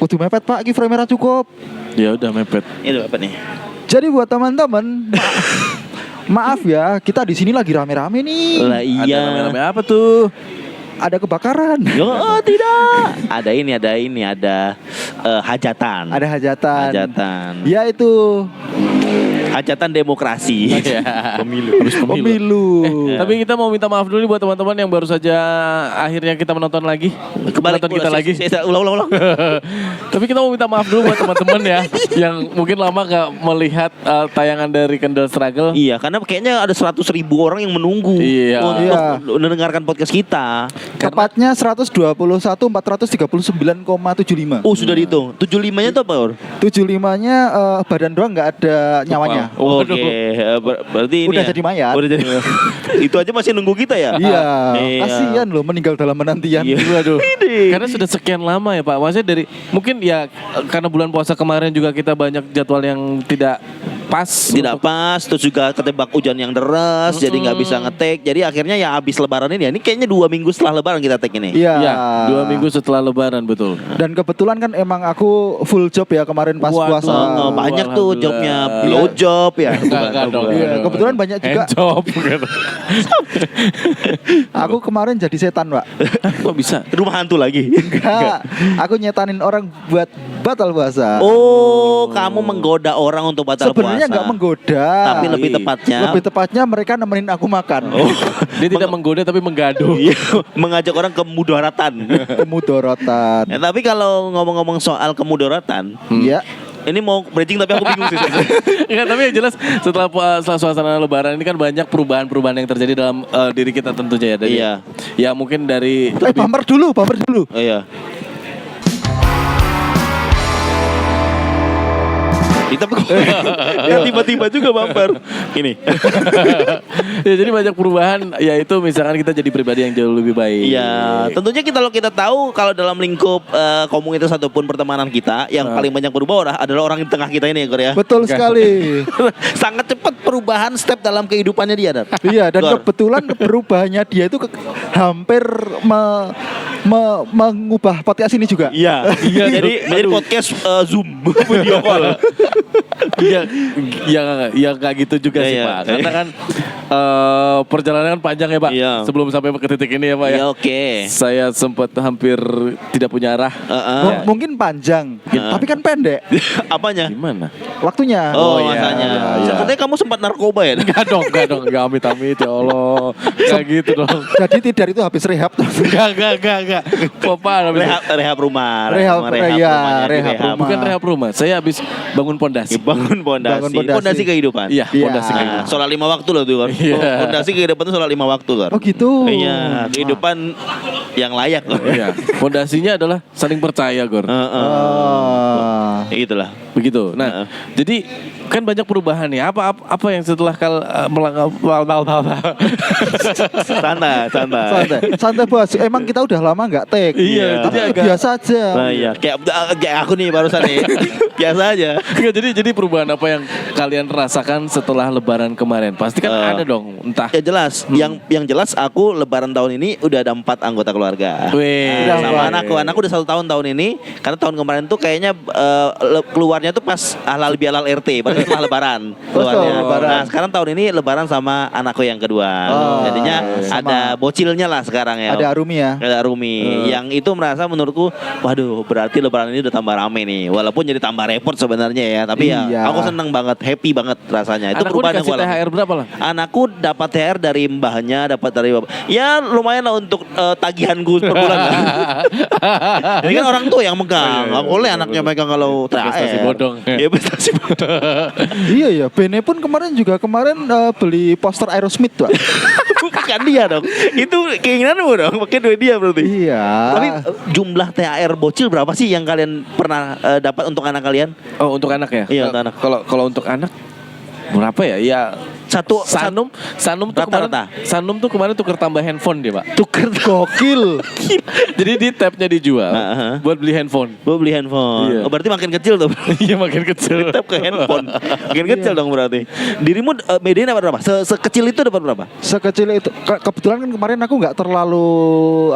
Kudu mepet Pak, ki frame cukup. Ya udah mepet. Itu apa nih? Jadi buat teman-teman, maaf ya, kita di sini lagi rame-rame nih. Lah Ada iya. rame-rame apa tuh? Ada kebakaran. Oh tidak. Ada hajatan. Ada hajatan. Hajatan. Ya itu Hajatan demokrasi. Pemilu. Habis pemilu. Tapi kita mau minta maaf dulu nih buat teman-teman yang baru saja akhirnya kita menonton lagi. Menonton kita lagi. Ulang. Tapi kita mau minta maaf dulu buat teman-teman ya yang mungkin lama gak melihat tayangan dari Kendall Struggle. Iya, karena kayaknya ada 100.000 orang yang menunggu Iya. untuk mendengarkan podcast kita. Tepatnya 121.439,75. Oh, sudah dihitung. 75-nya itu apa, Or? 75-nya badan doang nggak ada nyawanya. Oke, berarti ini Udah ya? jadi mayat. Udah jadi. Itu aja masih nunggu kita ya? Iya, Iya. kasihan loh meninggal dalam penantian. Iya. Waduh. Ini. Karena sudah sekian lama ya Pak. Maksudnya dari mungkin ya karena bulan puasa kemarin juga kita banyak jadwal yang tidak pas. Tidak pas, terus juga ketebak hujan yang deras, jadi nggak bisa ngetek. Jadi akhirnya ya habis lebaran ini ya. Ini kayaknya 2 minggu setelah lebaran kita take ini. Iya. Ya, 2 minggu setelah lebaran betul. Dan kebetulan kan emang aku full job ya kemarin pas Waduh. puasa. Banyak tuh Alhamdullah. jobnya, blow job ya. Enggak dong. Iya, kebetulan banyak juga. Handjob gitu. Aku kemarin jadi setan, Pak. Kok bisa? Rumah hantu lagi. Enggak. Aku nyetanin orang buat batal puasa. Oh, kamu menggoda orang untuk batal Sebenarnya puasa. nggak menggoda. Tapi lebih tepatnya. Lebih tepatnya mereka nemenin aku makan. Oh, Dia tidak menggoda tapi menggaduh. iya, mengajak orang ke mudaratan. Kemudorotan. Tapi kalau ngomong-ngomong soal kemudaratan, Iya. ini mau bridging tapi aku bingung sih. Enggak, tapi yang jelas setelah suasana lebaran ini kan banyak perubahan-perubahan yang terjadi dalam diri kita tentunya ya. Dari, Iya. Ya mungkin dari Bumper dulu. Oh iya. Tapi kok ya tiba-tiba juga bumper. Ini. ya jadi banyak perubahan yaitu misalkan kita jadi pribadi yang jauh lebih baik. Iya, tentunya kita tahu kalau dalam lingkup komunitas ataupun pertemanan kita yang paling banyak berubah adalah orang di tengah kita ini ya, Gor ya. Betul sekali. Sangat cepat perubahan step dalam kehidupannya dia, Dar. Iya, dan Gor. kebetulan perubahannya dia itu hampir mengubah podcast ini juga. Iya, jadi podcast Zoom video call. Ya nggak gitu juga sih Iya, Pak. iya. Karena kan perjalanan kan panjang ya Pak. Iya. Sebelum sampai ke titik ini ya Pak ya. Iya, oke. Saya sempat hampir tidak punya arah. Mungkin panjang, tapi kan pendek Apanya? Gimana? waktunya. Oh, iya, masanya. iya. Sepertinya kamu sempat narkoba ya? Enggak dong, enggak amit-amit ya Allah. Enggak gitu dong. Jadi tidak itu habis rehab. Enggak. Popaan habis. Rehab rumah. Rehab, rumahnya iya, di rehab rumah. Bukan rehab rumah. Saya habis bangun pondasi. Bangun pondasi. Bangun pondasi. Pondasi kehidupan. Iya, Iya. pondasi kayak Nah, sholat 5 waktu loh tuh kan. Iya. Pondasi kehidupan itu sholat 5 waktu kan. Oh gitu. Iya, kehidupan yang layak loh. Iya. Pondasinya adalah saling percaya, Gor. Oh. Ya gitulah. Begitu. Nah, jadi kan banyak perubahan ya. Apa yang setelah Santai. Santai bos. Emang kita udah lama nggak take. Iya, Tapi jadi agak- biasa aja. Nah, iya, kayak aku nih barusan nih. Biasa aja. Enggak, jadi perubahan apa yang kalian rasakan setelah lebaran kemarin? Pasti kan ada dong, entah. Ya jelas, yang jelas aku lebaran tahun ini udah ada 4 anggota keluarga. Wih. Nah, sama Wih. anakku udah 1 tahun ini. Karena tahun kemarin tuh kayaknya keluarnya tuh pas halal bihalal RT, berarti setelah lebaran keluarnya. lebaran. Nah sekarang tahun ini lebaran sama anakku yang kedua. Oh, Jadinya sama. ada bocilnya lah sekarang ya. Ada Arumi ya. Ada Rumi. Yang itu merasa menurutku, waduh berarti lebaran ini udah tambah rame nih. Walaupun jadi tambah repot sebenarnya ya. Tapi Iya. ya aku seneng banget, happy banget rasanya. Itu Anakku perubahan yang dikasih gua alami. THR berapa lah? Anakku dapat THR dari mbahnya, dapat dari bapak. Ya lumayan lah untuk tagihanku per bulan lah. Ini kan orang tua yang megang. Nggak boleh anaknya megang kalau THR. Investasi bodong. Ya investasi bodong. Iya ya. Bene pun kemarin beli poster Aerosmith tuh. Bukan dia dong. Itu keinginanmu dong. Pakai duit dia berarti. Iya. Tapi jumlah THR bocil berapa sih yang kalian pernah dapat untuk anak kalian? Oh, untuk anak ya? Iya, untuk anak. Kalau untuk anak berapa ya? Ya Sanum tuh kemarin, Rata-rata. Sanum tuh kemarin tuker tambah handphone dia, Pak. Tuker gokil. Jadi di tabnya dijual buat beli handphone. Gue beli handphone. Iya. Oh, berarti makin kecil tuh. Iya makin kecil. Tap ke handphone. Makin kecil dong berarti. Dirimu medianya dapat berapa? Sekecil itu dapat berapa? Sekecil itu. Kebetulan kan kemarin aku nggak terlalu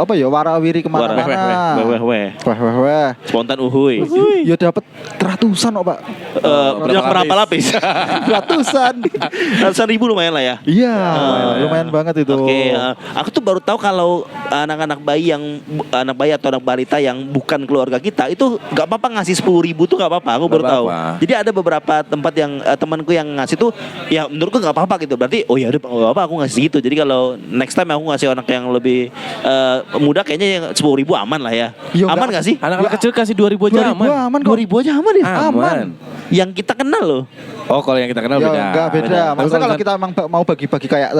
warawiri kemana-mana. Weh. Weh. Spontan uhuy. Ya dapat ratusan kok, Pak. Berapa lapis? Ratusan. Ratusan ribu lumayan lah ya. Iya, lumayan banget itu. Oke, aku tuh baru tahu kalau anak bayi atau anak balita yang bukan keluarga kita itu nggak apa-apa ngasih 10.000 tuh nggak apa-apa. Aku baru tahu. Jadi ada beberapa tempat yang temanku yang ngasih tuh ya menurutku nggak apa-apa gitu. Berarti oh ya udah nggak apa-apa aku ngasih gitu. Jadi kalau next time aku ngasih anak yang lebih muda kayaknya yang 10.000 aman lah ya. Ya, aman nggak sih? Anak-anak kecil kasih 2.000 aja 2000 aman kok. 2.000 aja aman ya? Aman. Yang kita kenal loh. Oh kalau yang kita kenal Ya beda. enggak beda. Maksudnya kalau kita emang mau bagi-bagi kayak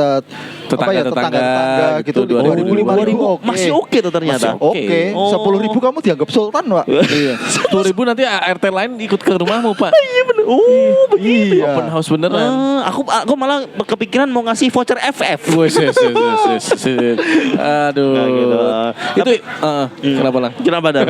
tetangga gitu, gitu, 2.000 Masih oke tuh ternyata. Oke, Oh. 10.000 kamu dianggap sultan, Pak. Iya. 10.000 nanti RT lain ikut ke rumahmu, Pak. Iya bener. Oh begitu. Iya. Open house beneran. Aku malah kepikiran mau ngasih voucher FF. Wes. Aduh. Nah, gitu. Itu kenapa lang? Kenapa Dan?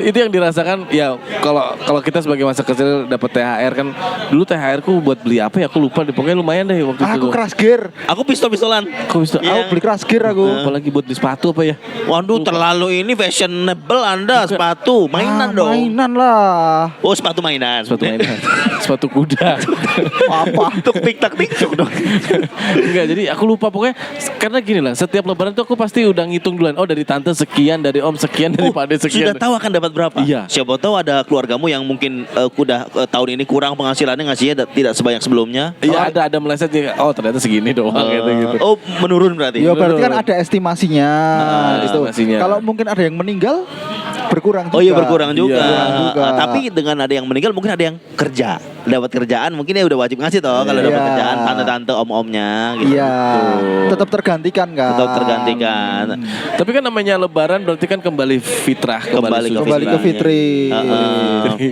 itu yang dirasakan ya kalau kita sebagai masa kecil dapat THR kan dulu THR ku buat beli apa ya aku lupa deh pokoknya lumayan deh waktu itu. Aku keras gear. Aku pistol-pistolan. Aku bisa Iya. Aku beli keras gear aku. apalagi buat beli sepatu apa ya? Waduh, terlalu ini fashionable Anda sepatu. Mainan dong. Mainan lah. Oh, sepatu mainan. Sepatu mainan. Sepatu kuda. Apa? Tuk tik tak tik tuk dong. Enggak, jadi aku lupa pokoknya karena gini lah, setiap lebaran tuh aku pasti udah ngitung duluan. Oh, dari tante sekian, dari om sekian, dari pak ade sekian. Sudah tahu akan dapat berapa? Iya. Siapa tahu ada keluargamu yang mungkin udah tahun ini kurang penghasilannya ngasihnya tidak sebanyak sebelumnya. Iya, ada meleset ya. Oh, ternyata segini doang gitu. Oh, menurun berarti. Ya berarti kan ada estimasinya. Gitu. estimasinya. Kalau mungkin ada yang meninggal berkurang juga. Oh iya berkurang juga. Iya, berkurang juga. Tapi dengan ada yang meninggal mungkin ada yang kerja. Dapat kerjaan mungkin ya udah wajib ngasih toh kalau dapat Iya. kerjaan tante-tante om-omnya gitu. Iya. Tetap tergantikan kan. Tetap tergantikan. Tapi kan namanya lebaran berarti kan kembali fitrah, Kembali ke Kembali ke Fitri.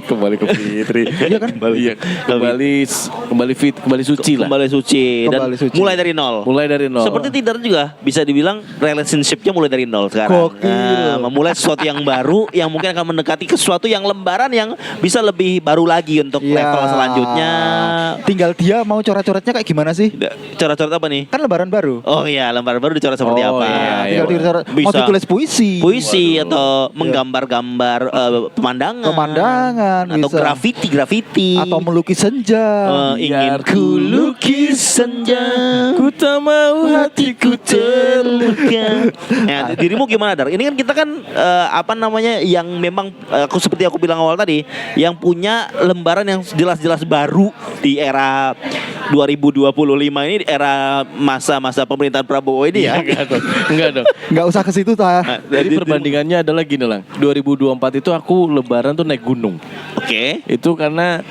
kembali ke fitri. Iya kan? Iya, kembali suci lah. Kembali suci dan Kembali suci. mulai dari nol. Mulai dari nol. Seperti Tinder juga bisa dibilang relationship-nya mulai dari nol sekarang. Gokil. Memulai sesuatu yang baru yang mungkin akan mendekati ke sesuatu yang lembaran yang bisa lebih baru lagi untuk Iya. level selanjutnya. Tinggal dia mau coret-coretnya kayak gimana sih? Coret-coret apa nih? Kan lebaran baru. Oh iya, lembaran baru dicoret seperti Oh, apa? iya, Tinggal dicoret. Mau Bisa. ditulis puisi. Puisi atau menggambar-gambar pemandangan. Pemandangan, atau bisa. grafiti. Atau melukis senja. Ingin ku lukis senja, Ku tak mau hatiku terluka. Ya, dirimu gimana Dar? Ini kan kita kan apa namanya yang memang aku seperti aku bilang awal tadi, yang punya lembaran yang jelas-jelas baru di era 2025 ini, di era masa-masa pemerintahan Prabowo ini ya. Enggak dong. Nggak usah ke situ ta. Jadi perbandingannya adalah gini lang. 2024 itu aku lebaran tuh naik gunung. Oke. Itu karena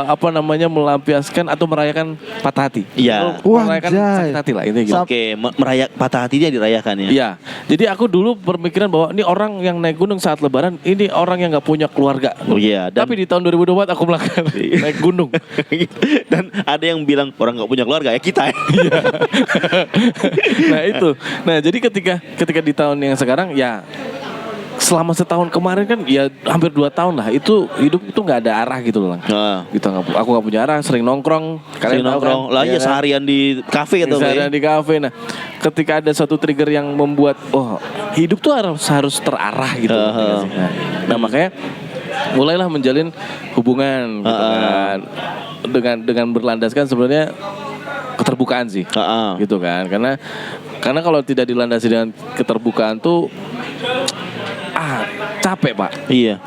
apa namanya melampiaskan atau merayakan patah hati. Iya. Itu merayakan Wah, sakit hati lah ini gitu. Oke, merayak patah hatinya dirayakan ya. Iya. Jadi aku dulu berpikiran bahwa ini orang yang naik gunung saat lebaran ini orang yang nggak punya keluarga. Oh iya, dan Tapi di tahun 2024 aku melakukan naik gunung. dan ada yang bilang orang nggak punya keluarga ya kita. Nah itu. Nah jadi ketika di tahun yang sekarang ya selama setahun kemarin kan ya hampir 2 tahun lah itu hidup itu nggak ada arah gitu loh lang. Gitu aku nggak punya arah, sering nongkrong. Kalian tahu nongkrong kan? lah Iya ya kan? seharian di kafe gitu. Misalnya di kafe. Nah, ketika ada satu trigger yang membuat hidup tuh harus terarah gitu. Nah, makanya mulailah menjalin hubungan gitu kan. Dengan berlandaskan sebenarnya keterbukaan sih. Gitu kan. Karena kalau tidak dilandasi dengan keterbukaan tuh capek, Pak. Iya.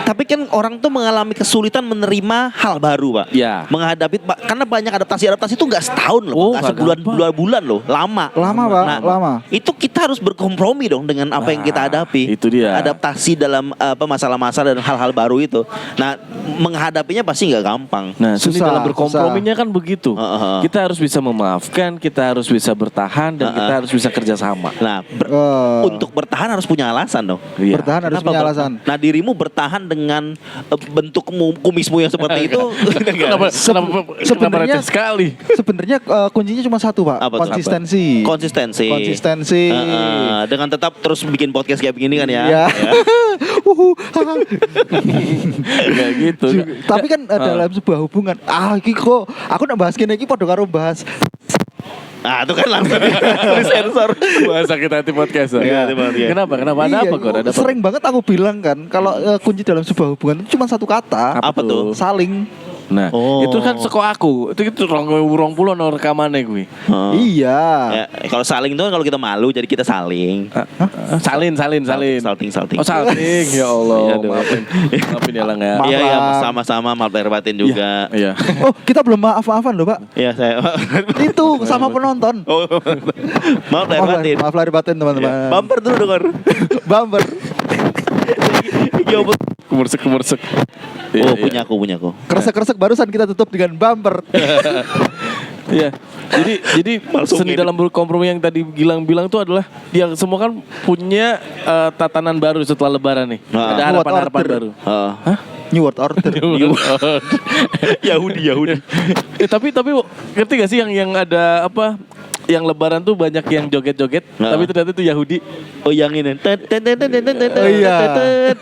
Tapi kan orang tuh mengalami kesulitan menerima hal baru, Pak. Ya. Menghadapi karena banyak adaptasi itu nggak setahun loh, Oh, nggak nggak sebulan, gampang. 2 bulan loh, lama. Lama, Pak, lama. Itu kita harus berkompromi dong dengan apa yang kita hadapi. Itu dia. Adaptasi dalam masalah-masalah dan hal-hal baru itu. Nah, menghadapinya pasti nggak gampang. Nah, seni Susah, dalam berkomprominya kan begitu. Kita harus bisa memaafkan, kita harus bisa bertahan, dan kita harus bisa kerjasama. Nah, untuk bertahan harus punya alasan dong. Iya. Bertahan harus punya alasan. Nah dirimu bertahan dengan bentukmu, kumismu yang seperti itu. Kenapa Sebenarnya receh sekali? Sebenarnya kuncinya cuma satu, Pak. Apa tuh? Konsistensi. Konsistensi. Dengan tetap terus bikin podcast kayak begini kan ya. Iya. Kayak gitu. Tapi kan dalam sebuah hubungan, iki kok aku nak bahas kene iki padha karo bahas. Itu kan langsung disensor. Bahasa kita hati podcast. Iya. Kenapa? Ada Iya, apa kok? Ada apa? sering banget aku bilang kan kalau kunci dalam sebuah hubungan itu cuma satu kata. Apa tuh? Saling. Nah, Oh. itu kan seko aku. Itu 2020 no rekamane kuwi. Iya. Ya, kalau saling itu kan kalau kita malu jadi kita saling. Salin. Salting. Oh, salting. Ya Allah, Iya, aduh. maafin ya Lang ya. Maaf Iya, lah. sama-sama maaf lahir batin juga. Iya. Oh, kita belum maaf-maafan loh, Pak. Iya, saya. Itu sama penonton. Oh, maaf lahir batin. Maaf lahir batin teman-teman. Bumper dulu dengar. Bumper. Yo, Kemersek. oh, punya aku. Kresek-kresek barusan kita tutup dengan bumper. Iya. Jadi Langsung seni ini. dalam berkompromi yang tadi Gilang bilang tuh adalah yang semua kan punya tatanan baru setelah lebaran nih. Ah. Ada harapan-harapan Order. baru. Hah? New World Order. Yahudi. Tapi ngerti gak sih yang ada apa? Yang lebaran tuh banyak yang joget-joget, tapi ternyata itu Yahudi. Oh, yang ini. Oh iya.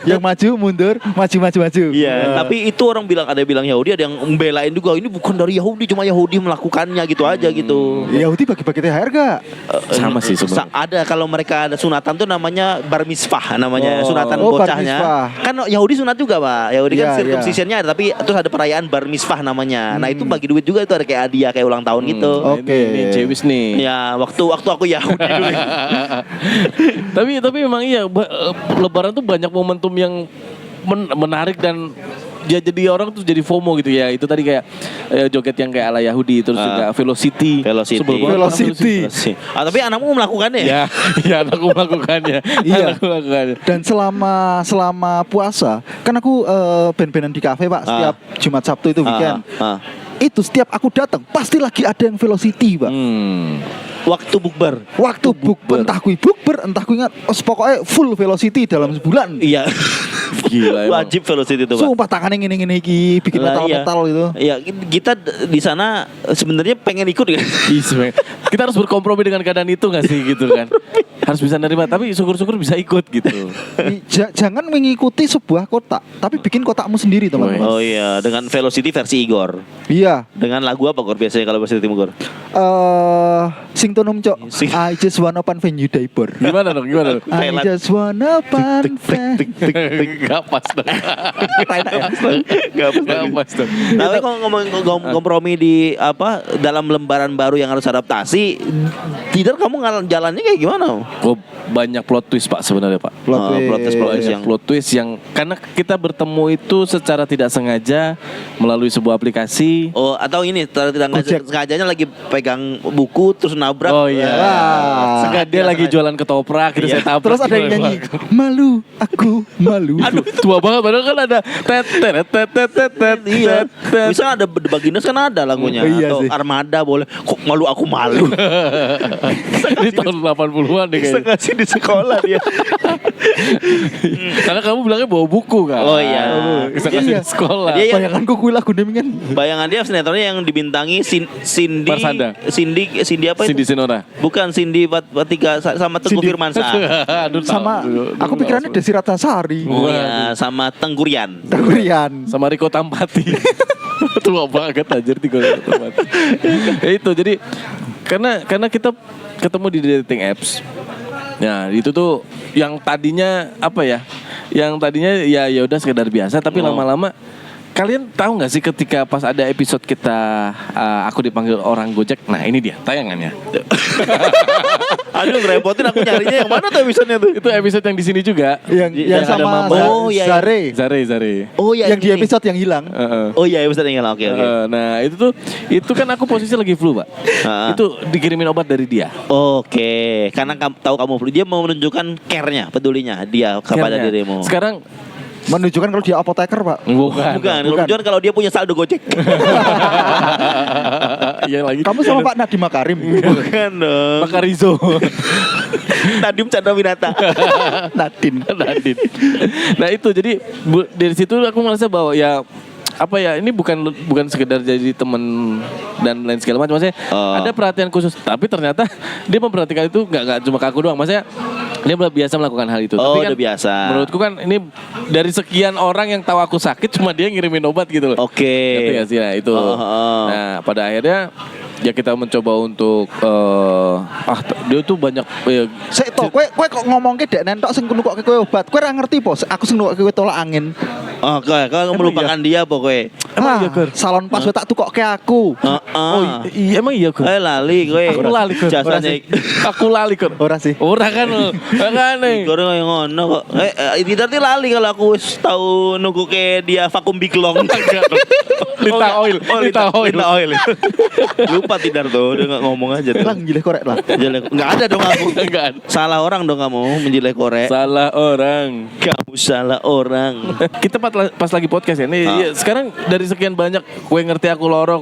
Yang maju mundur, maju. Iya, tapi itu orang bilang ada yang bilang Yahudi, ada yang membelain juga. Ini bukan dari Yahudi, cuma Yahudi melakukannya gitu aja gitu. Yahudi bagi-bagi THR gak? Sama sih sebenarnya. Ada kalau mereka ada sunatan tuh namanya bar mitzvah namanya, Oh. sunatan Oh, bar bocahnya. mitzvah. Kan Yahudi sunat juga, Pak. Yahudi kan Iya, circumcisionnya ada, tapi terus ada perayaan bar mitzvah namanya. Nah, itu bagi duit juga, itu ada kayak hadiah kayak ulang tahun gitu. Oke. Ini Cewis nih. Ya, waktu aku Yahudi dulu. tapi memang iya lebaran tuh banyak momentum yang menarik dan dia jadi orang tuh jadi FOMO gitu ya. Itu tadi kayak joget yang kayak ala Yahudi, terus juga Velocity. Sebel banget Velocity. Tapi anakmu melakukannya ya? Ya anakku melakukannya. Iya. Anakku melakukannya. Dan selama puasa, kan aku band-bandan di kafe, Pak, setiap Jumat Sabtu itu weekend. Itu setiap aku datang pasti lagi ada yang Velocity, Pak. Waktu bukber. Waktu bukber, entah kui bukber, entah kui ingat, pokoknya full Velocity dalam sebulan. Iya. Gila emang. Wajib velocity itu, Pak. Sumpah tangannya gini iki bikin Lah, metal-metal gitu. Iya, kita di sana sebenarnya pengen ikut ya. Kita harus berkompromi dengan keadaan itu gak sih gitu kan. Harus bisa nerima, tapi syukur-syukur bisa ikut gitu. Jangan mengikuti sebuah kotak, tapi bikin kotakmu sendiri, teman-teman. Oh iya, dengan velocity versi Igor. Iya. Dengan lagu apa Gor biasanya kalau versi Timur Gor? Sing tonom cok. Sing. I just wanna pan venue diaper. Gimana dong? I just wanna pan Gak pas dong. Gak pas dong. Tapi kalau ngomong kompromi di apa dalam lembaran baru yang harus adaptasi, tidak kamu jalannya kayak gimana? Oh, banyak plot twist Pak sebenarnya Pak. Plot twist Banyak plot twist yang karena kita bertemu itu secara tidak sengaja melalui sebuah aplikasi. Oh, atau ini tidak Gojek. sengajanya lagi pegang buku terus nabrak. Oh iya. Wah. Sengaja dia lagi jualan ketoprak, gitu Iya. saya tabrak. Terus ada yang nyanyi malu, aku malu. Aduh, tua banget padahal kan ada tet. Iya. Bisa ada The Bagindas kan ada lagunya. Iya Atau sih. Armada boleh. Kok malu aku malu. Ini tahun 80-an deh kayaknya. Sengaja di sekolah dia. Karena kamu bilangnya bawa buku kan. Oh iya. Bisa Iya. kasih di sekolah. Dia yang Bayanganku kui lagu demingan. bayangan dia sinetronnya yang dibintangi Cindy Marsanda. Cindy apa itu? Cindy Sinora. Bukan Cindy Patika sama Teguh Cindy. Firmansyah. Aduh, Sama tahu. aku pikirannya Desi Ratnasari. Oh iya, sama Tenggurian. Tagurian. Sama Riko Tampati. Tua banget anjir Riko Tampati. Ya itu jadi karena kita ketemu di dating apps. Nah, itu tuh yang tadinya apa ya? Yang tadinya ya udah sekedar biasa tapi lama-lama kalian tahu nggak sih ketika pas ada episode kita aku dipanggil orang Gojek. Nah, ini dia tayangannya. Aduh, ngerepotin aku nyarinya yang mana tuh episode-nya tuh? Itu episode yang di sini juga. Yang ada sama Mama. Oh, iya, iya. Zare. Zare. Oh iya, Yang di ini. episode yang hilang. Oh iya, episode yang oke. Nah itu kan aku posisi lagi flu Pak. Itu dikirimin obat dari dia. Oke, karena kamu tahu kamu flu, dia mau menunjukkan care-nya, pedulinya dia kepada Care-nya. dirimu. Sekarang Menunjukkan kalau dia apoteker, Pak. Bukan. Menunjukkan kalau dia punya saldo Gojek. Iya lagi. Kamu sama Pak Nadiem Makarim. Bukan dong. Makarizo. Nadiem Chandrawinata. Nadine. Nadine. Nah itu jadi dari situ aku merasa bahwa ya apa ya ini bukan sekedar jadi teman dan lain segala macam, maksudnya ada perhatian khusus, tapi ternyata dia memperhatikan itu nggak cuma ke aku doang, maksudnya dia udah biasa melakukan hal itu. Oh, tapi kan udah biasa. Menurutku kan ini dari sekian orang yang tahu aku sakit cuma dia ngirimin obat gitu loh. Oke. Ngerti nggak sih? Nah itu. Nah pada akhirnya ya kita mencoba untuk dia tuh banyak Sik to, kowe kok ngomongke dek nentok sing nukokke kowe obat. Kowe ora ngerti po, aku sing nukokke kowe tolak angin. Oh, kau melupakan dia pokoknya. Emang iya, Gur? Salon pas tak tukokke aku. Oh iya emang iya Gur. Lali kowe. Aku lali Gur. Jasanya. Aku lali Gur. Ora sih. Ora kan lo. Makane. Gur ngono kok. Tidak lali kalau aku wis tahu nunggu ke dia vakum biglong. Lita oil. Lita oil. Lupa Tidar tuh, dia nggak ngomong aja tuh. Lang jileh korek lah. Nggak ada dong aku. Enggak ada. Salah orang dong kamu menjelek korek. Salah orang. Kamu salah orang. Kita pas lagi podcast ya. Nih ya, sekarang dari sekian banyak kue ngerti aku loro.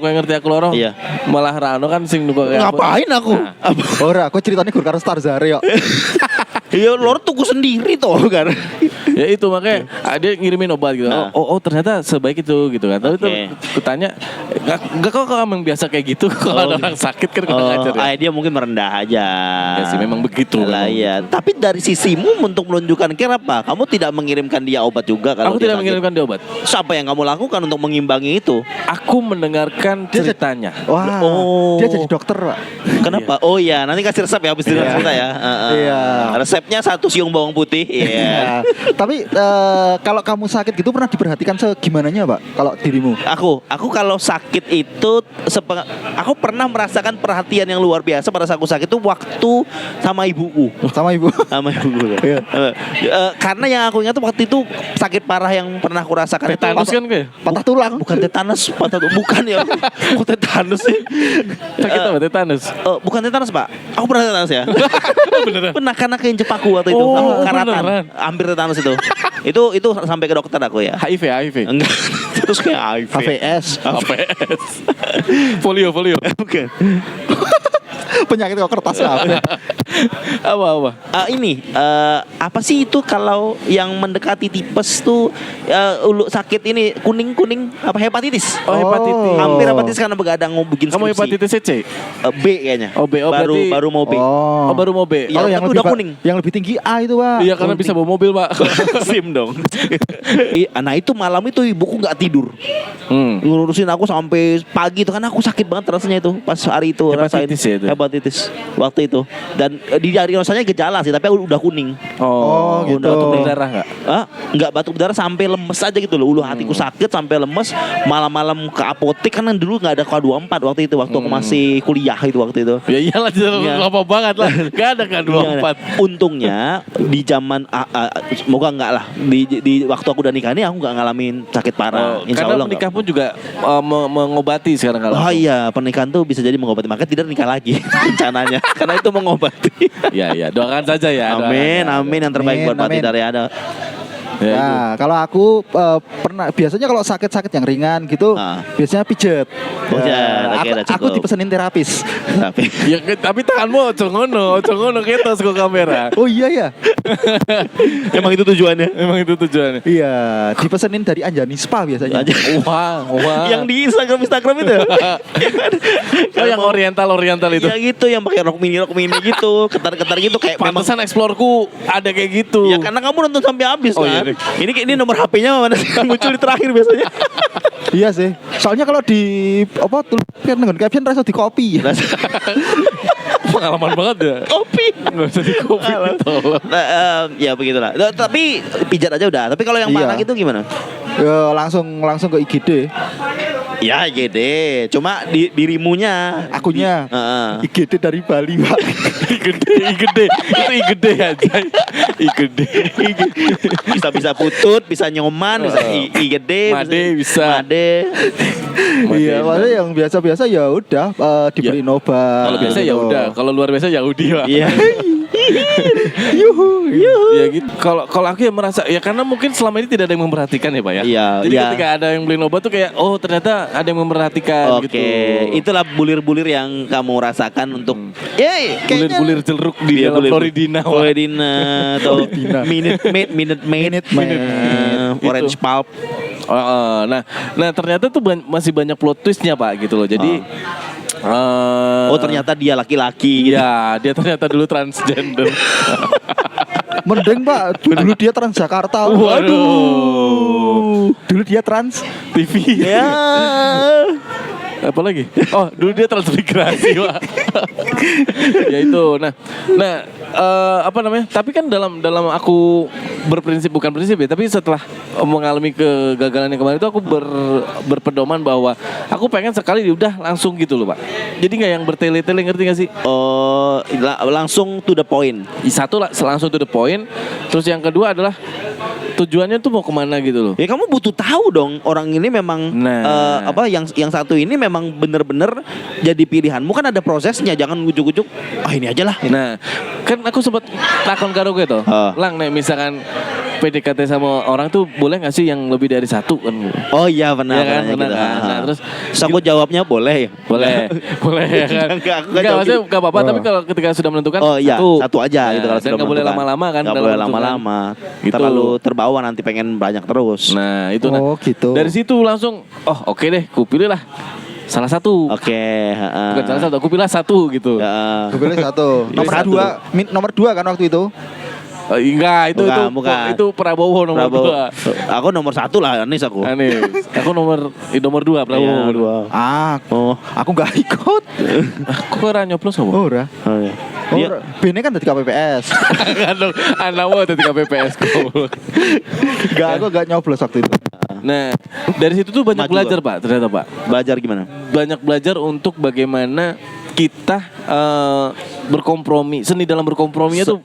Iya. Malah Rano kan sing nuko kayak Ngapain aku? Ora, aku ceritanya gur karo Starzare yo. Iya, lor tuku sendiri toh kan. Ya itu makanya dia ngirimin obat gitu. Nah. Oh ternyata sebaik itu gitu kan. Tapi tuh kutanya enggak kok kamu bisa kayak gitu kalau ada orang sakit kan kurang ajar ya. Dia mungkin merendah aja. Ya sih memang begitu. Lah ya. Tapi dari sisimu untuk menunjukkan kira apa? Kamu tidak mengirimkan dia obat juga kalau Aku dia tidak sakit? mengirimkan dia obat. Apa yang kamu lakukan untuk mengimbangi itu? Aku mendengarkan ceritanya. Wah, dia jadi dokter, Pak. Kenapa? Oh iya, nanti kasih resep ya habis dengar cerita ya. Iya. Resepnya 1 siung bawang putih. Iya. Tapi kalau kamu sakit gitu pernah diperhatikan segimananya, Pak? Kalau dirimu? Aku kalau sakit itu aku pernah merasakan perhatian yang luar biasa pada saat aku sakit itu waktu sama ibuku. Sama ibu. Sama ibuku. Iya. Karena yang aku ingat tuh waktu itu sakit parah yang pernah aku rasakan Tetanus itu kan gue. Patah tulang. bukan tetanus, bukan ya. Kok tetanus sih? Sakit apa tetanus? Bukan tetanus, Pak. Aku pernah tetanus ya. Beneran. Pernah karena keinjek paku waktu itu. Oh, Aku karatan. beneran. Hampir tetanus itu. Itu sampai ke dokter aku ya. HIV. Enggak. Terus kayak HIV. HVS. APS. Polio. Bukan. Penyakit kok kertas apa? Apa? Apa sih itu kalau yang mendekati tipes tuh sakit ini kuning apa hepatitis? Oh, hepatitis. Hampir hepatitis karena begadang mau bikin Kamu skripsi. hepatitis C? B kayaknya. Oh, B. Oh, berarti baru mau B. Oh, baru mau B. Iya, Oh, yang tapi lebih udah kuning. Yang lebih tinggi A itu, Pak. Iya karena bisa bawa mobil pak. SIM dong. Nah itu malam itu ibuku nggak tidur. Ngurusin aku sampai pagi itu karena aku sakit banget rasanya itu pas hari itu. Hepatitis ya itu? Hepatitis waktu itu. Dan di diagnosanya gejala sih tapi udah kuning. Oh, gitu. Udah batuk berdarah nggak? Nggak batuk berdarah sampai lemes aja gitu loh. Ulu hatiku sakit sampai lemes. Malam-malam ke apotek kan dulu nggak ada K24 waktu itu. Waktu aku masih kuliah itu waktu itu. Ya iyalah lama banget lah. Gak ada kan 24. Untungnya di zaman semoga enggak lah di waktu aku udah nikah ini aku nggak ngalamin sakit parah. Insya karena Allah menikah nggak. pun juga mengobati sekarang kalau. Oh iya pernikahan tuh bisa jadi mengobati, makanya tidak nikah lagi rencananya karena itu mengobati. Iya doakan saja ya. Amin yang terbaik buat Pak Amin. Tidar ya. Ya, Nah, kalau aku pernah biasanya kalau sakit-sakit yang ringan gitu, biasanya pijet. Pijet, oke, udah aku cukup. dipesenin terapis. tapi tanganmu ojo ngono kita ke kamera. Oh iya ya. Emang itu tujuannya. Emang itu tujuannya. Iya, dipesenin dari Anjani Spa biasanya. Wah. Yang di Instagram itu. Oh yang oriental itu. Ya gitu yang pakai rok mini gitu, ketar-ketar gitu kayak memang. Pantesan explore-ku ada kayak gitu. Ya karena kamu nonton sampai habis Oh, kan. iya, Ini nomor HP-nya mana muncul di terakhir biasanya. Iya sih. Soalnya kalau di tulisan dengan caption rasa di copy. Pengalaman banget ya. Kopi. Nggak usah di kopi. Tolong. Ya begitulah. Tapi pijat aja udah. Tapi kalau yang Iya. parah gitu gimana? Ya, langsung ke IGD. Ya gede. Cuma dirimunya. Akunya IGD dari Bali, Pak. Igede. Itu igede aja. Igede. Bisa putut, bisa nyoman, bisa igede, Made bisa. Made. Iya, maksudnya yang biasa-biasa ya udah diberiin obat. Kalau biasa ya gitu. udah, kalau luar biasa ya udah. Pak. Iya. Yuhu. Ya gitu. Kalau aku ya merasa ya karena mungkin selama ini tidak ada yang memperhatikan ya Pak ya. Iya, Jadi iya. ketika ada yang beli obat tuh kayak oh ternyata ada yang memperhatikan Oke, gitu. itulah bulir-bulir yang kamu rasakan untuk Bulir-bulir jeruk di Iya, dalam bulir- Floridina. Pak. Floridina atau Minute Maid, Orange Gitu. Pulp. Nah ternyata tuh masih banyak plot twistnya Pak gitu loh. Jadi Oh ternyata dia laki-laki gitu. Iya, dia ternyata dulu transgender. Mending Pak, dulu dia Transjakarta. Waduh. Dulu dia Trans TV. Ya. Apa lagi? Oh, dulu dia transmigrasi, Pak. Ya itu. Nah, apa namanya? Tapi kan dalam aku bukan prinsip ya, tapi setelah mengalami kegagalan yang kemarin itu aku berpedoman bahwa aku pengen sekali udah langsung gitu loh, Pak. Jadi nggak yang bertele-tele, ngerti nggak sih? Oh, langsung to the point. Satu langsung to the point. Terus yang kedua adalah tujuannya tuh mau kemana gitu loh. Ya kamu butuh tahu dong orang ini memang yang satu ini memang bener-bener jadi pilihanmu, kan ada prosesnya, jangan ujuk-ujuk ini aja lah. Nah, kan aku sempat takon karo gue tuh. Lang nih misalkan PDKT sama orang tuh boleh gak sih yang lebih dari satu kan? Oh iya benar, Iya kan, benar benar gitu. kan? Nah, terus aku jawabnya boleh. boleh ya kan? Enggak maksudnya gak apa-apa, tapi kalau ketika sudah menentukan Oh iya, satu aja gitu kalau dan sudah gak boleh menentukan. lama-lama kan? Gak dalam boleh menentukan. lama-lama. Gitu. Terlalu terbawa nanti pengen banyak terus. Nah itu Oh, gitu. Dari situ langsung oke deh, kupilih lah salah satu. Oke. Bukan salah satu, aku pilih satu gitu. Gue pilih satu. Nomor Satu. dua, nomor dua kan waktu itu. Enggak, Bukan. itu Prabowo nomor Prabowo. 2. Aku nomor 1 lah, Anis aku. Anies. Aku nomor 2 Prabowo. Iya, nomor 2. Ah, aku nggak ikut. Aku ora nyoblos apa? Oh, ora. Oh, iya. Oh, Dia- Bene kan dari KPPS. Kan dong, anakmu ada 3 PPS kok. Enggak, aku nggak nyoblos waktu itu. Nah, dari situ tuh banyak Maju belajar Pak, ternyata Pak. Belajar gimana? Banyak belajar untuk bagaimana kita berkompromi. Seni dalam berkomprominya tuh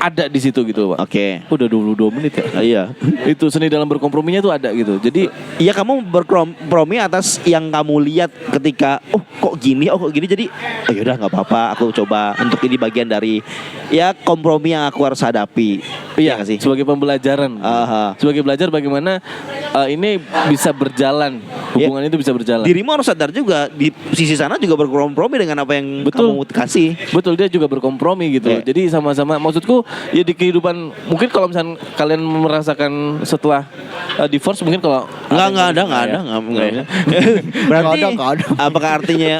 ada di situ gitu Pak. Oke. Udah 22 menit ya. Iya. Itu seni dalam berkomprominya tuh ada gitu. Jadi Iya, kamu berkompromi atas yang kamu lihat ketika kok gini jadi yaudah nggak apa-apa, aku coba untuk ini bagian dari ya kompromi yang aku harus hadapi. Iya nggak sih? sebagai pembelajaran. Aha. Sebagai belajar bagaimana ini bisa berjalan. Hubungan itu bisa berjalan. Dirimu harus sadar juga di sisi sana juga berkompromi dengan apa yang Betul. kamu kasih. Betul, dia juga berkompromi gitu. Iya. Jadi sama-sama, maksudku ya di kehidupan mungkin kalau misalnya kalian merasakan setelah divorce mungkin kalau Nggak ada. Berarti Nggak ada. apakah artinya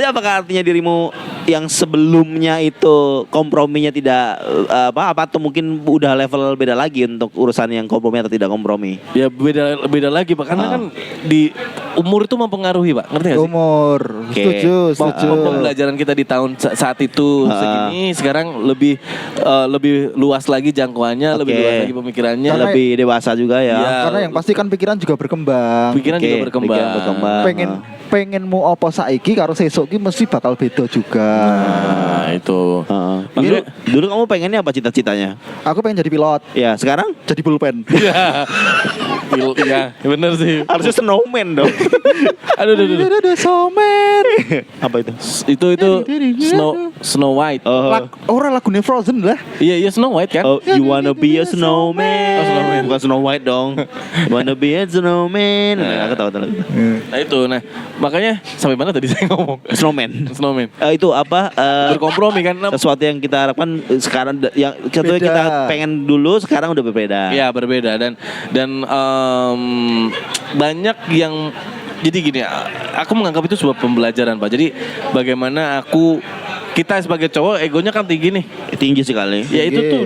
apakah artinya dirimu yang sebelumnya itu komprominya tidak atau mungkin udah level beda lagi untuk urusan yang kompromi atau tidak kompromi? Ya beda lagi Pak, karena kan di umur itu mempengaruhi Pak, ngerti gak sih? Umur. Oke. Setuju. Pembelajaran kita di tahun saat itu segini, sekarang lebih luas lagi jangkauannya, lebih Oke. luas lagi pemikirannya, Karena- Lebih dewasa juga ya. Iya. Karena yang pasti kan pikiran juga berkembang. pikiran Oke, juga berkembang. pikiran berkembang. Pengenmu apa saiki karo sesuk ki mesti bakal beda juga. Nah, itu. Heeh. Makanya- Dulu kamu pengennya apa cita-citanya? Aku pengen jadi pilot, Ya sekarang jadi pulpen. Iya, bener sih. harusnya snowman dong. Aduh. Somen. Apa itu? Itu Snow White. Orang lagunya Frozen lah. Iya Snow White kan? Oh, you wanna be a snowman? Oh, snowman. Bukan Snow White dong. You wanna be a snowman? Aku tahu. Nah itu, makanya sampai mana tadi saya ngomong? Snowman. Snowman. Itu apa? Berkompromi kan? Sesuatu yang kita harapkan sekarang yang Beda. kita pengen dulu sekarang udah berbeda. Ya berbeda dan banyak yang jadi gini, aku menganggap itu sebuah pembelajaran Pak. Jadi bagaimana kita sebagai cowok egonya kan tinggi nih. Tinggi sekali. Ya itu Iya. tuh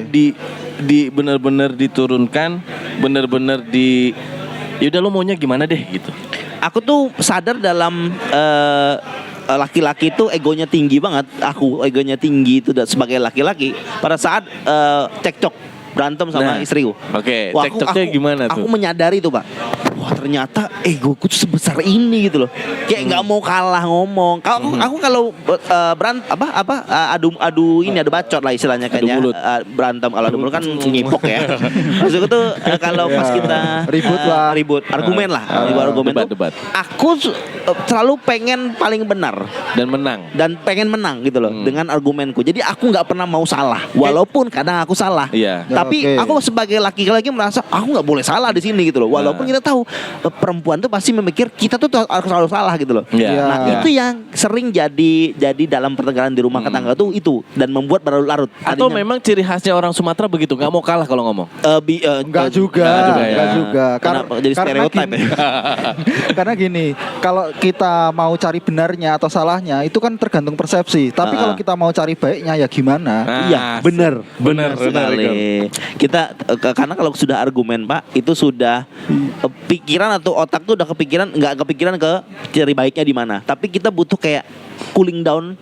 di benar-benar diturunkan, benar-benar ya udah lo maunya gimana deh gitu. Aku tuh sadar dalam laki-laki itu egonya tinggi banget. Aku egonya tinggi itu sebagai laki-laki pada saat cekcok berantem sama Nah, istriku. Oke, Wah, cekcoknya gimana tuh? Aku menyadari tuh Pak. Wah ternyata egoku tuh sebesar ini gitu loh. Kayak nggak mau kalah ngomong. Aku kalau adu bacot lah istilahnya kan ya. Berantem kalau adu mulut kan ngipok ya. Maksudku tuh kalau pas kita ribut argumen lah, debat. Aku selalu pengen paling benar dan pengen menang gitu loh dengan argumenku. Jadi aku nggak pernah mau salah, walaupun kadang aku salah. Iya. Tapi aku sebagai laki-laki merasa aku nggak boleh salah di sini gitu loh. Walaupun kita tahu perempuan tuh pasti memikir kita tuh harus selalu salah gitu loh. Iya. Nah itu yang sering jadi dalam pertengkaran di rumah tangga tuh itu, dan membuat berlarut-larut. Atau memang ciri khasnya orang Sumatera begitu, nggak mau kalah kalau ngomong. Enggak juga. Karena jadi stereotip ya. Karena gini, kalau kita mau cari benarnya atau salahnya itu kan tergantung persepsi. Tapi kalau kita mau cari baiknya ya gimana? Iya, benar sekali. Kita karena kalau sudah argumen Pak, itu sudah pikiran atau otak tuh udah nggak kepikiran ke cari baiknya di mana. Tapi kita butuh kayak cooling down,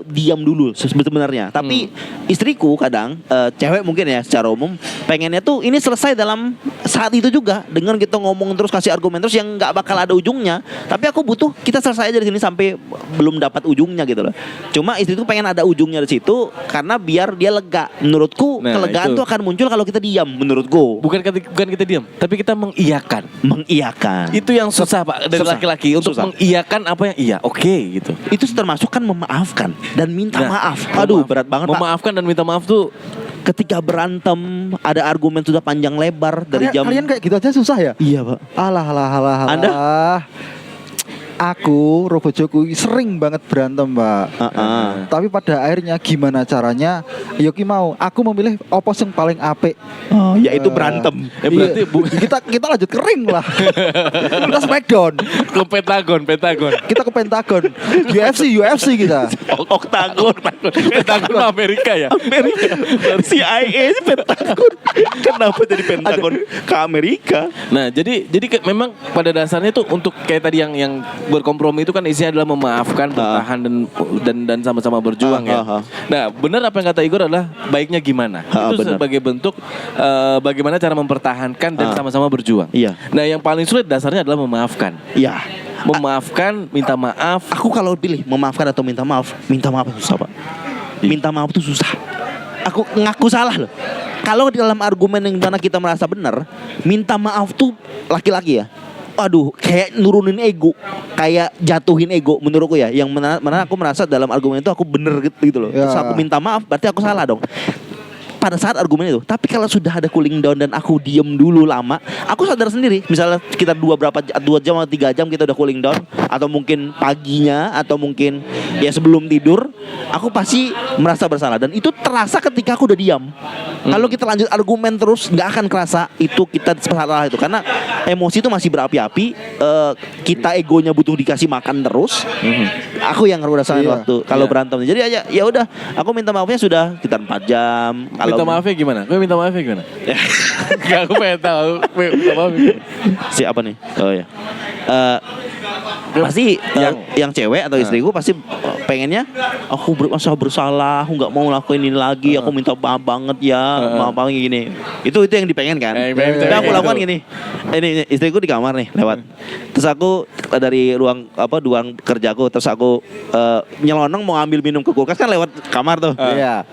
diam dulu sebenarnya. Tapi istriku kadang cewek mungkin ya secara umum pengennya tuh ini selesai dalam saat itu juga, dengan kita ngomong terus kasih argumen terus yang nggak bakal ada ujungnya. Tapi aku butuh kita selesai aja di sini sampai belum dapat ujungnya gitu loh. Cuma istriku pengen ada ujungnya di situ karena biar dia lega. Menurutku kelegaan tuh akan muncul kalau kita diam. Menurutku bukan kita diam, tapi kita mengiyakan. Itu yang susah Pak dari laki-laki untuk mengiyakan apa yang iya, oke gitu. Itu termasuk kan memaafkan dan minta maaf. Aduh, berat banget Pak. Memaafkan dan minta maaf tuh ketika berantem ada argumen sudah panjang lebar dari kalian kayak gitu aja susah ya? Iya Pak. Alah. Anda? Aku, bojoku sering banget berantem, Pak. Tapi pada akhirnya gimana caranya? Yoki mau, aku memilih opos yang paling apik. Yaitu berantem. Berarti kita lanjut kering lah. Kita smackdown. Ke Pentagon. Kita ke Pentagon. UFC kita. Oktagon. Pentagon Amerika ya. CIA Pentagon. Kenapa jadi Pentagon ke Amerika? Nah, jadi memang pada dasarnya tuh untuk kayak tadi yang berkompromi itu kan isinya adalah memaafkan, bertahan dan sama-sama berjuang ya. Nah, benar apa yang kata Igor adalah baiknya gimana? Itu benar. Sebagai bentuk bagaimana cara mempertahankan dan sama-sama berjuang. Iya. Nah, yang paling sulit dasarnya adalah memaafkan. Iya. Memaafkan, minta maaf. Aku kalau pilih memaafkan atau minta maaf susah Pak. Minta maaf tuh susah. Aku ngaku salah loh. Kalau di dalam argumen yang mana kita merasa benar, minta maaf tuh laki-laki ya. Aduh, kayak nurunin ego, kayak jatuhin ego menurutku ya. Yang mana aku merasa dalam argumen itu aku bener gitu loh. Terus aku minta maaf, berarti aku salah dong. Pada saat argumen itu. Tapi kalau sudah ada cooling down dan aku diem dulu lama, aku sadar sendiri. Misalnya kita 2 jam atau 3 jam kita udah cooling down, atau mungkin paginya, atau mungkin ya sebelum tidur, aku pasti merasa bersalah. Dan itu terasa ketika aku udah diam. Kalau kita lanjut argumen terus, nggak akan kerasa itu kita salah itu. Karena emosi itu masih berapi-api. Kita egonya butuh dikasih makan terus. Aku yang ngerasain waktu kalau berantem. Jadi ya udah, aku minta maafnya sudah sekitar 4 jam. Minta maafnya gimana? Gue minta maafnya gimana? Gak, aku pengen tahu. Minta maaf gimana? Siapa nih? Oh ya. Pasti yang cewek atau istriku pasti pengennya aku merasa bersalah, aku nggak mau lakuin ini lagi, aku minta maaf banget ya, maaf banget gini. Itu yang dipengen kan. Dan aku lakukan gini. Ini istriku di kamar nih lewat. Terus aku dari ruang kerjaku, terus aku nyelonong mau ambil minum ke kulkas kan lewat kamar tuh. Iya.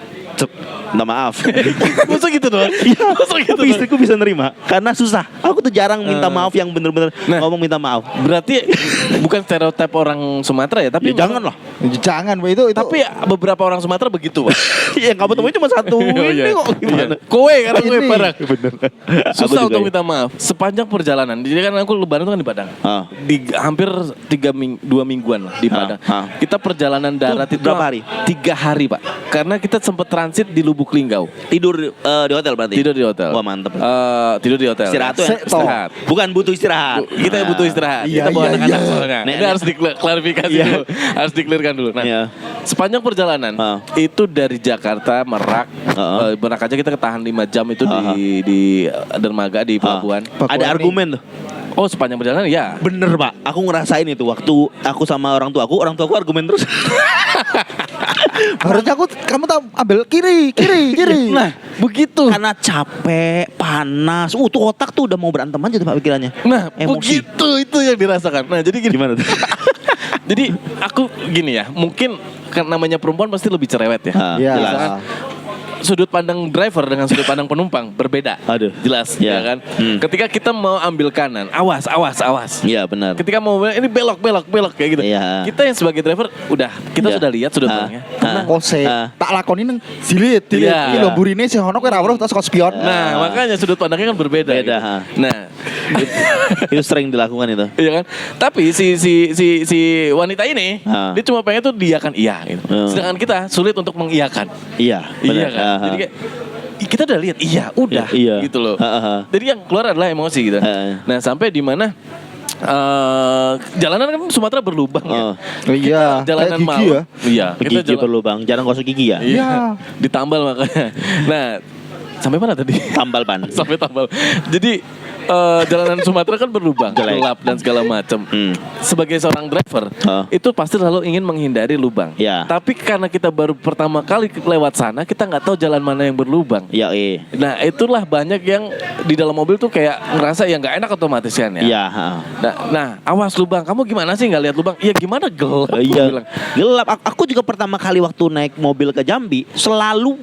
Minta maaf. Masa gitu doang? Tapi istriku bisa nerima karena susah. Aku tuh jarang minta maaf yang bener-bener ngomong minta maaf. Berarti bukan stereotip orang Sumatera ya, tapi jangan lah. Jangan, itu. Tapi beberapa orang Sumatera begitu, Pak. Yang kamu temuin cuma satu ini kok gimana? Kowe karena kowe barang. Bener. Susah untuk minta maaf. Sepanjang perjalanan. Jadi kan aku lebaran itu kan di Padang. Di hampir 2 mingguan lah di Padang. Kita perjalanan darat itu berapa hari? 3 hari, Pak. Karena kita sempat transit di Lubuk Linggau. Tidur di hotel berarti? Tidur di hotel. Wah, mantep. Tidur di hotel. Istirahat. Bukan butuh istirahat. Kita butuh istirahat. Iya, kita bawa anak-anak soalnya. Ini harus diklarifikasi dulu. Harus diklirkan dulu. Nah, sepanjang perjalanan itu dari Jakarta Merak. Merak aja kita ketahan 5 jam itu di dermaga di pelabuhan. Ada argumen tuh. Oh, sepanjang perjalanan ya. Bener Pak, aku ngerasain itu waktu aku sama orang tuaku argumen terus. Harusnya kamu tahu ambil kiri. Nah, begitu. Karena capek, panas. Tuh otak tuh udah mau berantem aja tuh Pak pikirannya. Nah, Emosi. begitu itu yang dirasakan. Nah, jadi gini. Gimana tuh? Jadi aku gini ya, mungkin kan namanya perempuan pasti lebih cerewet ya. Iya. Misalkan sudut pandang driver dengan sudut pandang penumpang berbeda. Aduh. Jelas, Ya. ya kan? Ketika kita mau ambil kanan, awas. Iya benar. Ketika mau ini belok kayak gitu. Iya. Kita yang sebagai driver kita Iya. sudah lihat sudut pandangnya. Tenang. Kose tak lakoni nang silit. Iya. Iki lho mburine sing ono kowe ra weruh terus kok spion. Nah, makanya sudut pandangnya kan berbeda. Beda, gitu. ha. Nah, Itu sering dilakukan itu. iya kan? Tapi si wanita ini dia cuma pengen tuh diiyakan iya gitu. Sedangkan kita sulit untuk mengiyakan. Iya, Iya benar. kan? Jadi kayak kita udah lihat iya udah Iya. gitu loh. Ha. Jadi yang keluar adalah emosi gitu. Nah, sampai di mana jalanan kan Sumatera berlubang ya. Oh iya, Jalanan kayak gigi malam. ya. Iya, kita Gigi berlubang, jarang gosok gigi ya. Iya. Iya. Ditambal makanya. Nah, sampai mana tadi? Tambal ban. Sampai tambal. Jadi jalanan Sumatera kan berlubang, Jelek. gelap dan segala macam. Sebagai seorang driver, itu pasti selalu ingin menghindari lubang. Ya. Tapi karena kita baru pertama kali lewat sana, kita nggak tahu jalan mana yang berlubang. Iya, Nah, itulah banyak yang di dalam mobil tuh kayak ngerasa yang nggak enak otomatis kan ya. Iya, Nah, awas lubang. Kamu gimana sih nggak lihat lubang? Iya gimana gelap? Gua Iya, bilang. gelap. Aku juga pertama kali waktu naik mobil ke Jambi selalu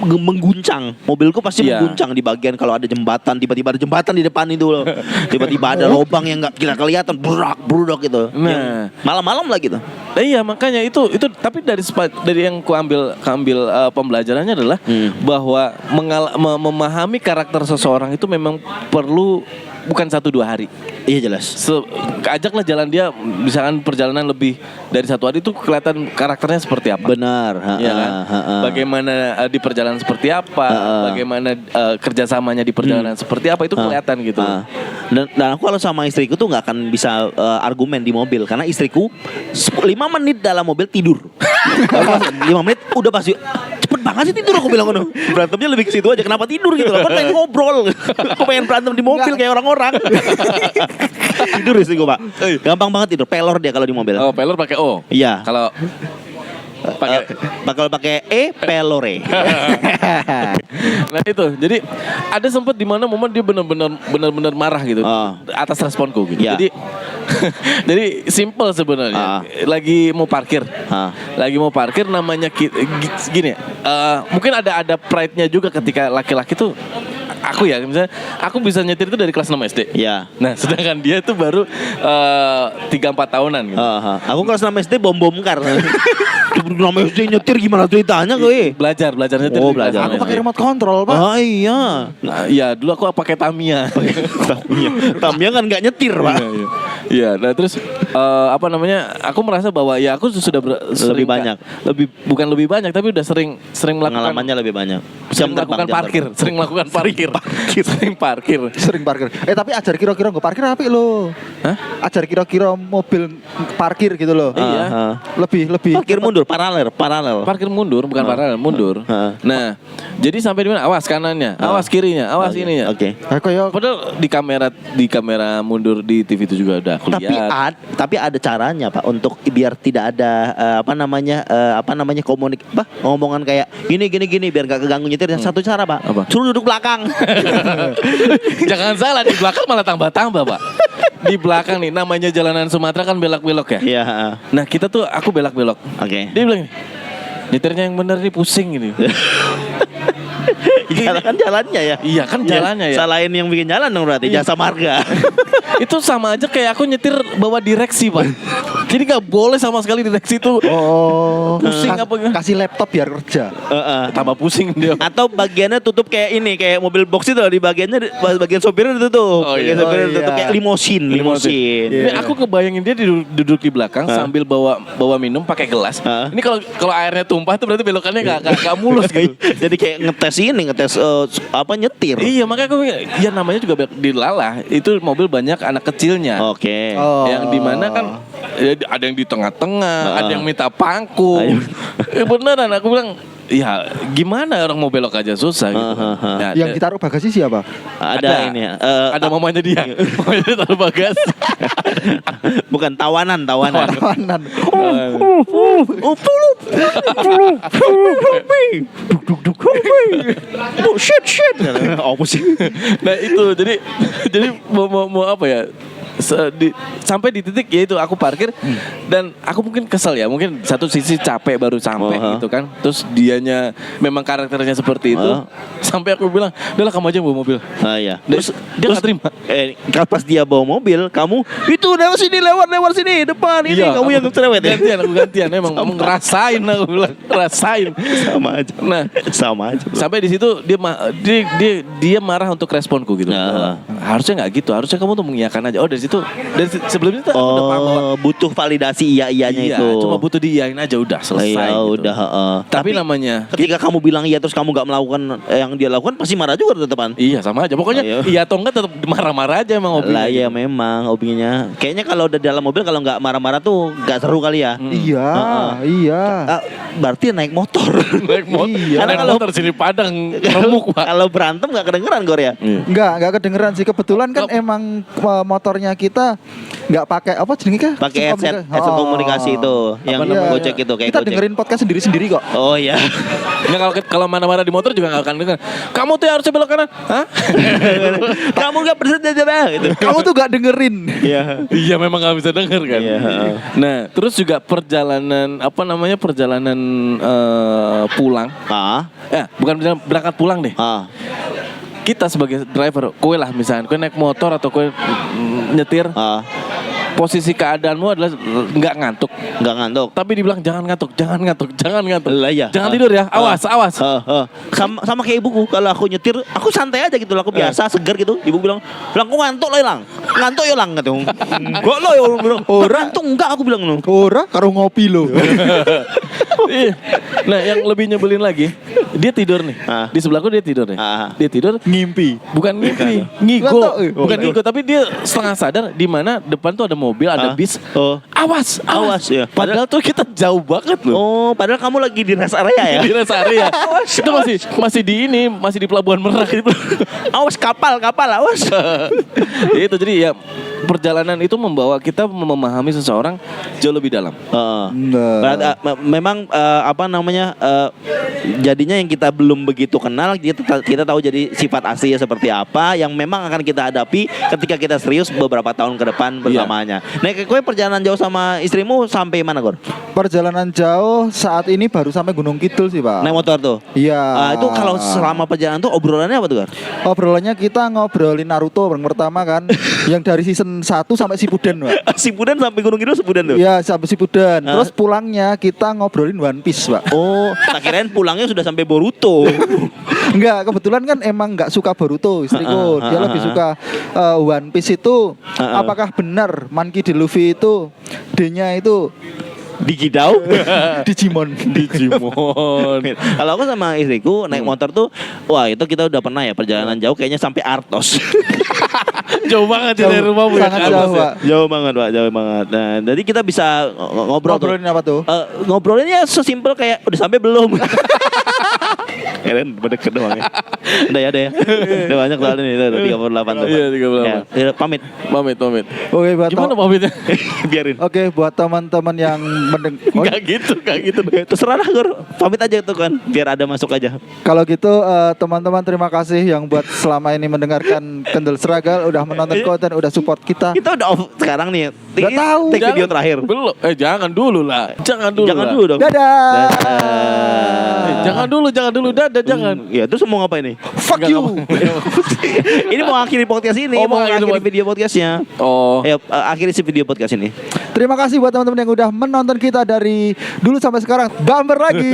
mengguncang. Mobilku pasti Iya. mengguncang di bagian kalau ada jembatan, tiba-tiba ada jembatan di depan itu loh. Tiba-tiba ada lubang yang nggak kelihatan, burak gitu. Nah. Yang malam-malam lagi tuh. Nah, iya makanya itu tapi dari yang ku ambil pembelajarannya adalah bahwa memahami karakter seseorang itu memang perlu bukan 1-2 hari. Iya jelas. Ajaklah jalan dia misalkan perjalanan lebih dari 1 hari itu kelihatan karakternya seperti apa. Benar. Iya kan? Bagaimana di perjalanan seperti apa, bagaimana kerjasamanya di perjalanan seperti apa itu kelihatan gitu. Dan aku kalau sama istriku tuh nggak akan bisa argumen di mobil karena istriku 5 menit dalam mobil tidur. 5 menit udah pasti cepet banget sih tidur aku bilang ngono. Berantemnya lebih ke situ aja. Kenapa tidur gitu? Aku pengen ngobrol. Aku pengen berantem di mobil kayak orang-orang. Tidur istriku, Pak. Gampang banget tidur. Pelor dia kalau di mobil. Oh, pelor pakai O. Iya. Kalau Bakal pakai pelore. Nah itu, jadi ada sempat di mana momen dia benar-benar marah gitu atas responku gitu. Ya. Jadi jadi simple sebenarnya. Lagi mau parkir, namanya gini. Mungkin ada pride-nya juga ketika laki-laki tuh. Aku ya, misalnya aku bisa nyetir itu dari kelas 6 SD. Iya. Nah, sedangkan dia itu baru 3-4 tahunan gitu. Aku kelas 6 SD bom kar. Nama SD nyetir gimana ceritanya gue? Belajar nyetir. Oh, di kelas belajar. 6 Aku SD. pakai remote control, Pak. Oh iya. Nah, iya, dulu aku pakai Tamiya. Tamiya kan nggak nyetir, Pak. Iya, nah terus aku merasa bahwa ya aku sudah Lebih banyak. Bukan lebih banyak tapi udah sering melakukan Pengalamannya lebih banyak. sering melakukan parkir, sering melakukan parkir. Sering parkir. Tapi ajar kira-kira nggak parkir apik lo. Hah? Ajar kira-kira mobil parkir gitu loh. Iya. Lebih Parkir mundur, paralel. Parkir mundur, bukan paralel, mundur. Nah, jadi sampai di mana? Awas kanannya, awas kirinya, awas ininya. Oke. Padahal di kamera mundur di TV itu juga udah aku lihat. Tapi ada caranya, Pak, untuk biar tidak ada ngomongan kayak gini biar gak keganggu nyetir. Dan satu cara, Pak. Apa? Suruh duduk belakang. Jangan salah, di belakang malah tambah-tambah, Pak. Di belakang nih, namanya jalanan Sumatera kan belok-belok ya. Iya. Nah aku belok-belok. Oke. Dia bilang, nyetirnya yang bener nih pusing ini. Kan jalannya ya. Iya kan jalannya ya. Salahin yang bikin jalan dong berarti. Jasa marga. Itu sama aja kayak aku nyetir bawa direksi, Pak. Jadi gak boleh sama sekali direksi itu. Oh, Pusing apa gimana? kasih laptop biar kerja. Tambah pusing dia. Atau bagiannya tutup kayak ini, kayak mobil box itu loh, di bagian sopirnya ditutup. Oh, iya. Bagian sopirnya Oh, ditutup iya. kayak limosin. Ini aku kebayangin dia duduk di belakang sambil bawa minum pakai gelas. Ini kalau airnya tumpah itu berarti belokannya gak mulus gitu. Jadi kayak ngetes nyetir. Iya makanya aku ya namanya juga dilalah. Itu mobil banyak anak kecilnya. Oke. Yang dimana kan ya, ada yang di tengah-tengah, ada yang minta pangku. Beneran aku bilang ya gimana orang mau belok aja susah gitu. Nah, Yang ditaruh bagasi siapa? Ada ini ya. ada mamanya dia. Mamanya dia taruh bagasi. Bukan tawanan. Tawanan. Shit. Apa sih? Nah itu jadi mau apa ya? Sampai di titik ya itu aku parkir dan aku mungkin kesel ya, mungkin satu sisi capek baru sampai gitu kan, terus dianya memang karakternya seperti itu, sampai aku bilang udahlah kamu aja bawa mobil. Iya. Terus dia nggak terima. Pas dia bawa mobil, kamu itu lewat sini depan ini Iya, kamu yang cerewet ya. aku gantian emang ngerasain, aku bilang ngerasain. Sama aja. Nah Sama aja. sampai di situ dia marah untuk responku gitu. Harusnya nggak gitu, harusnya kamu tuh mengiyakan aja. Oh dari sebelumnya tuh udah paham bahwa butuh validasi iya-iyanya iya, itu. cuma butuh diiyain aja udah selesai. Iya, gitu. udah. Tapi namanya ketika kamu bilang iya terus kamu nggak melakukan yang dia lakukan, pasti marah juga tetepan. iya sama aja. Pokoknya iya atau enggak tetap marah-marah aja emang hobinya. Lah ya memang hobinya. Kayaknya kalau udah dalam mobil kalau nggak marah-marah tuh nggak seru kali ya. Iya. Berarti naik motor. Naik motor. Iya. Karena kalau motor sini Padang remuk Pak. Kalau berantem nggak kedengeran Gor ya. Enggak kedengeran sih. Kebetulan kan emang motornya kita nggak pakai apa jenenge? Pakai headset komunikasi itu yang Gojek itu kayak kita Gojek. dengerin podcast sendiri kok. Oh iya. Nggak, kalau mana-mana di motor juga nggak akan dengar. Kamu tuh harusnya belok kanan. Hah? Kamu nggak bersedia gitu. Kamu tuh nggak dengerin. Iya. Iya memang nggak bisa denger kan. Iya. Nah terus juga perjalanan perjalanan pulang. Ya bukan berangkat pulang deh. Kita sebagai driver, kowe lah misalnya, kowe naik motor atau kowe nyetir, posisi keadaanmu adalah nggak ngantuk. Tapi dibilang jangan ngantuk. Lah ya. Jangan tidur ya, awas. Sama kayak ibuku, kalau aku nyetir, aku santai aja gitu, aku biasa seger gitu. Ibu bilang, "Lang, kok ngantuk lo, Lang? Ngantuk ya, Lang?" gitu. Enggak lo ya, bilang. Ngantuk enggak, aku bilang lo. Ora karo ngopi lo. Nah, yang lebih nyebelin lagi, dia tidur nih. Di sebelahku dia tidur nih. Dia tidur Ngimpi. bukan ngimpi, ngigo. Bukan ngigo, tapi dia setengah sadar di mana depan tuh ada mobil, ada bis. Awas. Ya. Padahal tuh kita jauh banget loh. Oh, padahal kamu lagi di rest area ya? Di rest area. Itu masih masih di Pelabuhan Merak itu. Awas kapal, awas. Itu jadi ya perjalanan itu membawa kita memahami seseorang jauh lebih dalam. Memang jadinya yang kita belum begitu kenal, kita tahu jadi sifat aslinya seperti apa yang memang akan kita hadapi ketika kita serius beberapa tahun ke depan bersamanya. Nah, kowe perjalanan jauh sama istrimu sampai mana, Gor? Perjalanan jauh saat ini baru sampai Gunung Kidul sih, Pak. Naik motor tuh? Iya. Itu kalau selama perjalanan tuh obrolannya apa tuh, Gor? Obrolannya kita ngobrolin Naruto yang pertama kan, yang dari season 1 sampai Shippuden, Pak. Shippuden sampai Gunung Kidul Shippuden tuh? Iya, sampai Shippuden. Terus pulangnya kita ngobrolin One Piece, Pak. Oh, tak kirain pulangnya sudah sampai Boruto. Enggak, kebetulan kan emang enggak suka Boruto istriku. Dia lebih suka One Piece itu. Apakah benar Monkey D. Luffy itu D-nya itu Digidau? Digimon. Kalau aku sama istriku naik motor tuh, wah itu kita udah pernah ya perjalanan jauh, kayaknya sampai Artos. Jauh banget dari rumah sangat jauh, Pak. Jauh banget. Nah, jadi kita bisa ngobrolin apa tuh? Ngobrolinnya sesimpel kayak udah sampai belum. Keren berdeket doang ya. Udah ya. Udah banyak soalnya nih, udah 38 tuh. Iya, 38. Ya, pamit. Oke, buat Gimana pamitnya? Biarin. Oke, buat teman-teman yang Enggak gitu. Terserah lah, Gor. Pamit aja tuh kan, biar ada masuk aja. Kalau gitu teman-teman terima kasih yang buat selama ini mendengarkan Kendel Seragal, udah menonton konten, udah support kita. Kita udah off sekarang nih. Nggak tahu. Take video terakhir. Belum. Jangan dulu lah. Jangan dulu dong. Dadah. Jangan dulu. Dadah, jangan. Ya, terus mau ngapain nih? Fuck you. Ini mau akhiri podcast ini, mau akhiri video podcastnya. Oh. Akhiri si video podcast ini. Terima kasih buat teman-teman yang udah menonton kita dari dulu sampai sekarang. Bumper lagi.